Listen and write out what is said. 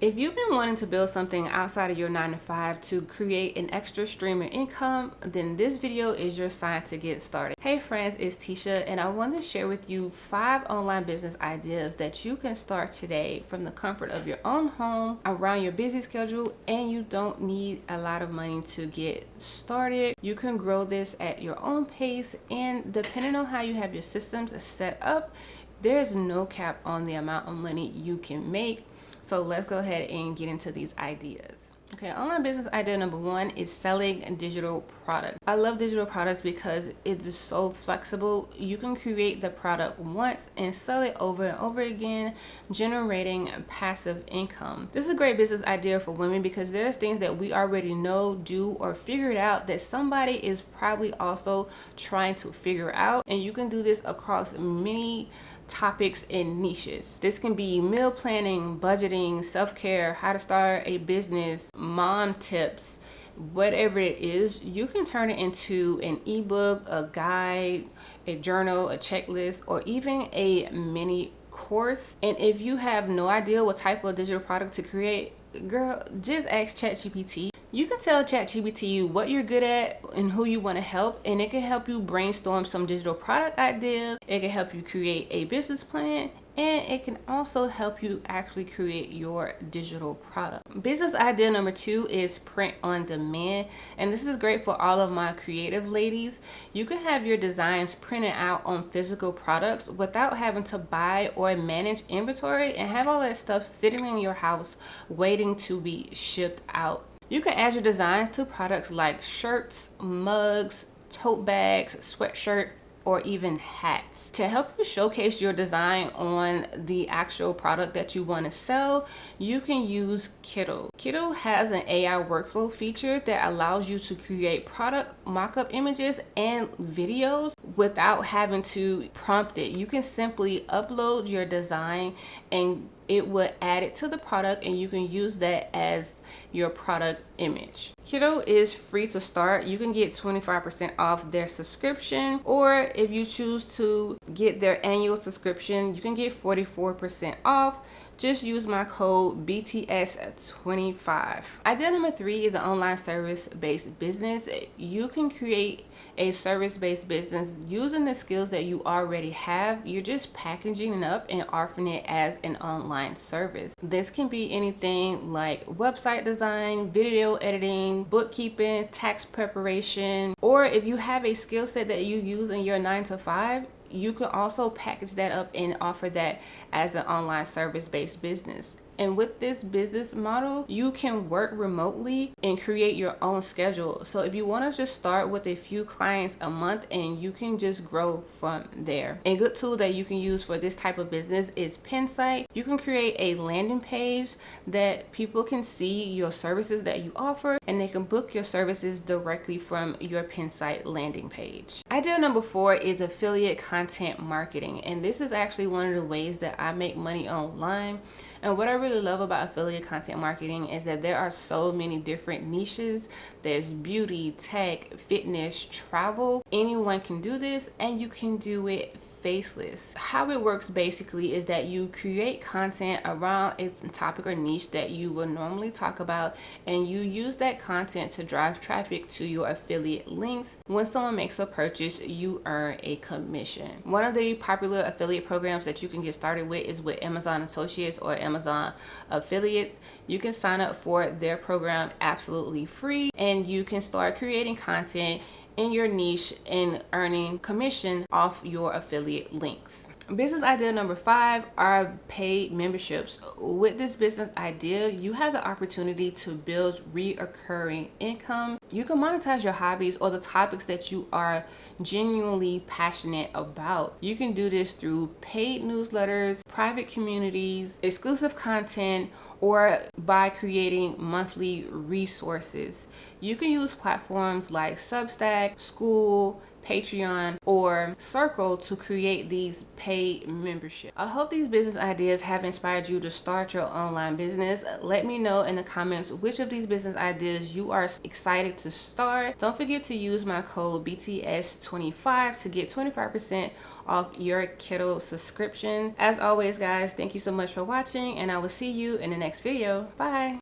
If you've been wanting to build something outside of your 9 to 5 to create an extra stream of income, then this video is your sign to get started. Hey friends, it's Tisha, and I want to share with you 5 online business ideas that you can start today from the comfort of your own home, around your busy schedule, and you don't need a lot of money to get started. You can grow this at your own pace, and depending on how you have your systems set up, there's no cap on the amount of money you can make. So let's go ahead and get into these ideas. Okay, online business idea number 1 is selling digital products. I love digital products because it is so flexible. You can create the product once and sell it over and over again, generating passive income. This is a great business idea for women because there's things that we already know, do, or figured out that somebody is probably also trying to figure out, and you can do this across many topics and niches. This can be meal planning, budgeting, self-care, how to start a business, mom tips, whatever it is. You can turn it into an ebook, a guide, a journal, a checklist, or even a mini course. And if you have no idea what type of digital product to create, girl, just ask ChatGPT. You can tell ChatGPT what you're good at and who you want to help, and it can help you brainstorm some digital product ideas. It can help you create a business plan, and it can also help you actually create your digital product. Business idea number 2 is print on demand, and this is great for all of my creative ladies. You can have your designs printed out on physical products without having to buy or manage inventory and have all that stuff sitting in your house waiting to be shipped out. You can add your designs to products like shirts, mugs, tote bags, sweatshirts, or even hats. To help you showcase your design on the actual product that you want to sell, you can use Kittl. Kittl has an AI workflow feature that allows you to create product mock-up images and videos without having to prompt it. You can simply upload your design and it will add it to the product, and you can use that as your product image. Kittl is free to start. You can get 25% off their subscription, or if you choose to get their annual subscription, you can get 44% off. Just use my code BTS25. Idea number 3 is an online service-based business. You can create a service-based business using the skills that you already have. You're just packaging it up and offering it as an online service. This can be anything like website design, video editing, bookkeeping, tax preparation, or if you have a skill set that you use in your 9 to 5, you can also package that up and offer that as an online service-based business. And with this business model, you can work remotely and create your own schedule. So if you want to just start with a few clients a month, and you can just grow from there. A good tool that you can use for this type of business is Pinsite. You can create a landing page that people can see your services that you offer, and they can book your services directly from your Pinsite landing page. Idea number 4 is affiliate content marketing. And this is actually one of the ways that I make money online. And what I really love about affiliate content marketing is that there are so many different niches. There's beauty, tech, fitness, travel. Anyone can do this, and you can do it faceless. How it works basically is that you create content around a topic or niche that you will normally talk about, and you use that content to drive traffic to your affiliate links. When someone makes a purchase, you earn a commission. One of the popular affiliate programs that you can get started with is with Amazon Associates or Amazon Affiliates. You can sign up for their program absolutely free, and you can start creating content in your niche and earning commission off your affiliate links. Business idea number 5 are paid memberships. With this business idea, you have the opportunity to build reoccurring income. You can monetize your hobbies or the topics that you are genuinely passionate about. You can do this through paid newsletters, private communities, exclusive content, or by creating monthly resources. You can use platforms like Substack, School, Patreon, or Circle to create these paid memberships. I hope these business ideas have inspired you to start your online business. Let me know in the comments which of these business ideas you are excited to start. Don't forget to use my code BTS25 to get 25% off your Kittl subscription. As always, guys, thank you so much for watching, and I will see you in the next video. Bye.